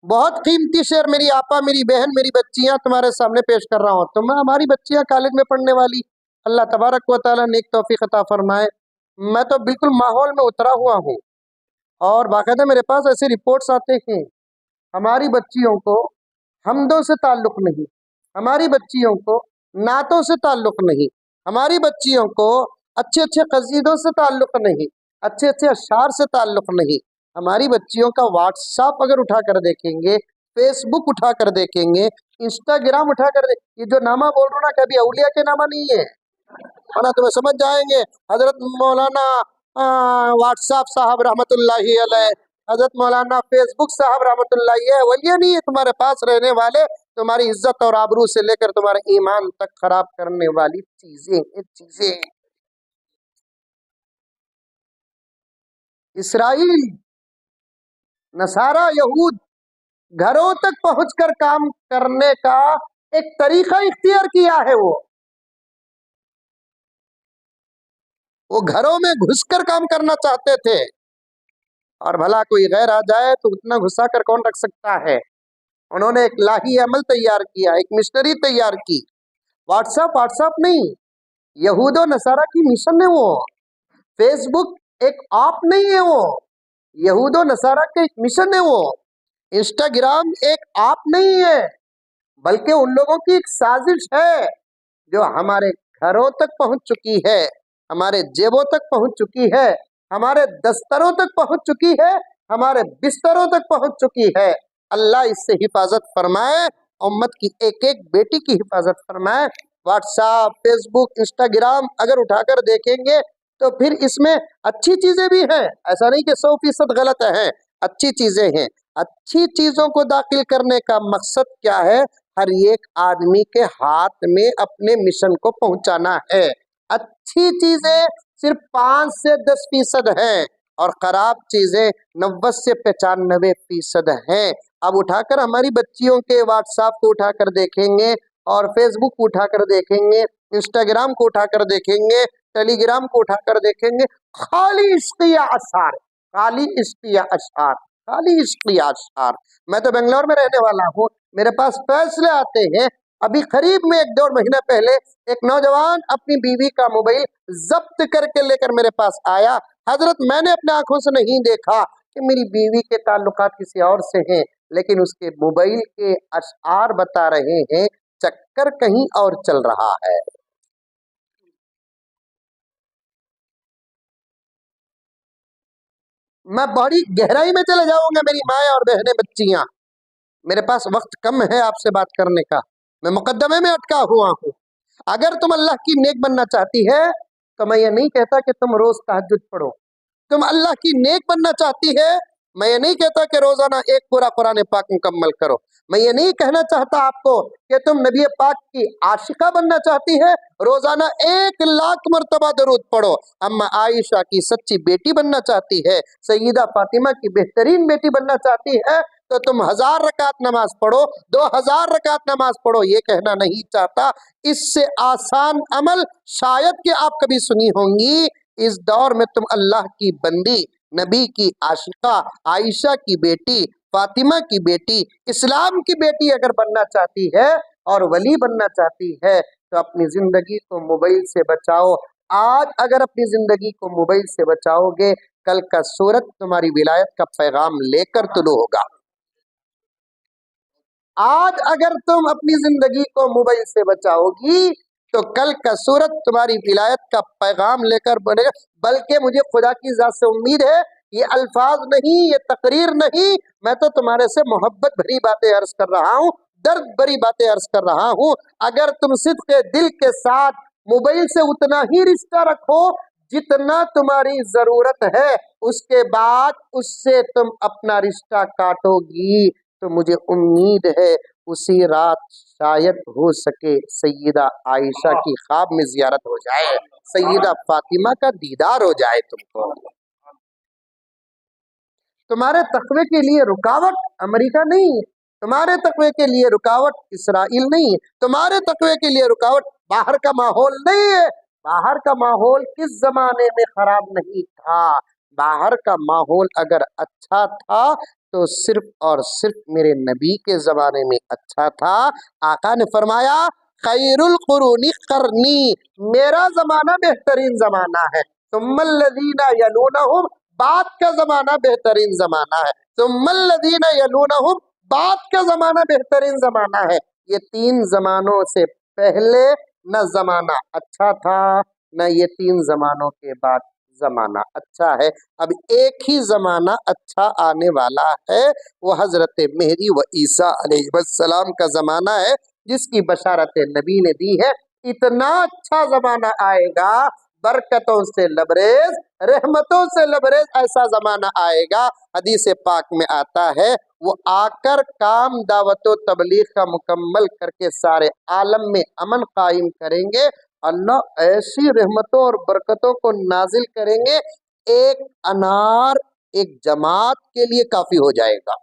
बहुत कीमती शेर मेरी आपा, मेरी बहन, मेरी बच्चियां तुम्हारे सामने पेश कर रहा हूँ। तुम हमारी बच्चियां कॉलेज में पढ़ने वाली, अल्लाह तबारक व तआला नेक तौफीक अता फरमाए। मैं तो बिल्कुल माहौल में उतरा हुआ हूँ और बाकायदा मेरे पास ऐसे रिपोर्ट्स आते हैं, हमारी बच्चियों को हमदों से ताल्लुक नहीं, हमारी बच्चियों को नातों से ताल्लुक नहीं, हमारी बच्चियों को अच्छे अच्छे कसीदों से ताल्लुक नहीं, अच्छे अच्छे अशार से ताल्लुक नहीं। हमारी बच्चियों का व्हाट्सएप अगर उठा कर देखेंगे, फेसबुक उठा कर देखेंगे, इंस्टाग्राम उठा कर ये जो नामा बोल रहा हूँ ना, कभी औलिया के नामा नहीं है, वरना तुम्हें समझ जाएंगे। हजरत मौलाना व्हाट्सएप साहब रहमतुल्लाहि अलैह, हजरत मौलाना फेसबुक साहब रहमतुल्लाहि अलैह, वलिया नहीं है तुम्हारे पास रहने वाले, तुम्हारी इज्जत और आबरू से लेकर तुम्हारे ईमान तक खराब करने वाली चीजें। इसराइल, नसारा, यहूद घरों तक पहुंचकर काम करने का एक तरीका इख्तियार किया है। वो घरों में घुसकर काम करना चाहते थे, और भला कोई गैर आ जाए तो उतना घुसा कर कौन रख सकता है। उन्होंने एक लाही अमल तैयार किया, एक मिशनरी तैयार की। व्हाट्सएप नहीं, यहूदो नसारा की मिशन है वो। फेसबुक एक ऐप नहीं है वो, यहूदो नसारा के एक मिशन है वो। इंस्टाग्राम एक ऐप नहीं है, बल्कि उन लोगों की एक साजिश है जो हमारे घरों तक पहुंच चुकी है, हमारे जेबों तक पहुंच चुकी है, हमारे दस्तरों तक पहुंच चुकी है, हमारे बिस्तरों तक पहुंच चुकी है। अल्लाह इससे हिफाजत फरमाए, उम्मत की एक एक बेटी की हिफाजत फरमाए। व्हाट्सएप, फेसबुक, इंस्टाग्राम अगर उठाकर देखेंगे तो फिर इसमें अच्छी चीजें भी हैं, ऐसा नहीं कि 100% गलत है, अच्छी चीजें हैं। अच्छी चीजों को दाखिल करने का मकसद क्या है? हर एक आदमी के हाथ में अपने मिशन को पहुंचाना है। अच्छी चीजें सिर्फ 5 से 10% हैं और खराब चीजें 90 से 95% हैं। अब उठाकर हमारी बच्चियों के व्हाट्सएप को उठाकर देखेंगे और फेसबुक को उठाकर देखेंगे, इंस्टाग्राम को उठाकर देखेंगे, टेलीग्राम को उठाकर देखेंगे, खाली इश्किया अशार, खाली इश्किया अशार, खाली इश्किया अशार। मैं तो बेंगलोर में रहने वाला हूँ, मेरे पास फैसले आते हैं। अभी करीब में 1-1.5 महीना पहले एक नौजवान अपनी बीवी का मोबाइल जब्त करके लेकर मेरे पास आया। हजरत, मैंने अपने आंखों से नहीं देखा कि मेरी बीवी के ताल्लुकात किसी और से हैं, लेकिन उसके मोबाइल के अशआर बता रहे हैं चक्कर कहीं और चल रहा है। मैं बड़ी गहराई में चले जाऊंगा मेरी माए और बहनें, बच्चियां, मेरे पास वक्त कम है आपसे बात करने का, मैं मुकद्दमे में अटका हुआ हूँ। अगर तुम अल्लाह की नेक बनना चाहती है तो मैं ये नहीं कहता कि तुम रोज तहज्जुद पढ़ो। तुम अल्लाह की नेक बनना चाहती है, मैं ये नहीं कहता कि रोजाना एक पूरा कुरान पाक मुकम्मल करो। मैं ये नहीं कहना चाहता आपको कि तुम नबी पाक की आशिका बनना चाहती है, रोजाना 1 लाख मरतबा दरूद पढ़ो। अम्मा आयशा की सच्ची बेटी बनना चाहती है, सैयदा फातिमा की बेहतरीन बेटी बनना चाहती है, तो तुम 1000 रकात नमाज पढ़ो, 2000 रकात नमाज पढ़ो। ये कहना नहीं चाहता। इससे आसान अमल शायद कि आप कभी सुनी होंगी। इस दौर में तुम अल्लाह की बंदी, नबी की आशिका, आयशा की बेटी, फातिमा की बेटी, इस्लाम की बेटी अगर बनना चाहती है और वली बनना चाहती है तो अपनी जिंदगी को मोबाइल से बचाओ। आज अगर अपनी जिंदगी को मोबाइल से बचाओगे, कल का सूरत तुम्हारी विलायत का पैगाम लेकर तुलू होगा। आज अगर तुम अपनी जिंदगी को मोबाइल से बचाओगी तो कल का सूरत तुम्हारी विलायत का पैगाम लेकर बनेगा। बल्कि मुझे खुदा की जात से उम्मीद है, ये अल्फाज नहीं, ये तकरीर नहीं, मैं तो तुम्हारे से मोहब्बत भरी बातें अर्ज कर रहा हूँ, दर्द भरी बातें अर्ज कर रहा हूँ। अगर तुम सिद्क़े दिल के साथ मोबाइल से उतना ही रिश्ता रखो जितना तुम्हारी जरूरत है, उसके बाद उससे तुम अपना रिश्ता काटोगी तो मुझे उम्मीद है उसी रात शायद हो सके सैयदा आयशा की ख्वाब में जियारत हो जाए, सैयदा फातिमा का दीदार हो जाए। तुमको तुम्हारे तकवे के लिए रुकावट अमेरिका नहीं, तुम्हारे तकवे के लिए रुकावट इसराइल नहीं, तुम्हारे तकवे के लिए रुकावट बाहर का माहौल नहीं है। बाहर का माहौल किस जमाने में खराब नहीं था, باہر کا ماحول اگر اچھا تھا تو صرف اور صرف میرے نبی کے زمانے میں اچھا تھا۔ آقا نے فرمایا خیر القرون قرنی، میرا زمانہ بہترین زمانہ ہے، ثم الذین یلونہم، بعد کا زمانہ بہترین زمانہ ہے، ثم الذین یلونہم، بعد کا زمانہ بہترین زمانہ ہے۔ یہ تین زمانوں سے پہلے نہ زمانہ اچھا تھا نہ یہ تین زمانوں کے بعد زمانہ اچھا ہے۔ اب ایک ہی زمانہ اچھا آنے والا ہے، وہ حضرت مہدی و عیسیٰ علیہ السلام کا زمانہ ہے، جس کی بشارت نبی نے دی ہے۔ اتنا اچھا زمانہ آئے گا، برکتوں سے لبریز، رحمتوں سے لبریز ایسا زمانہ آئے گا۔ حدیث پاک میں آتا ہے وہ آ کر کام دعوت و تبلیغ کا مکمل کر کے سارے عالم میں امن قائم کریں گے، اللہ ایسی رحمتوں اور برکتوں کو نازل کریں گے، ایک انار ایک جماعت کے لیے کافی ہو جائے گا۔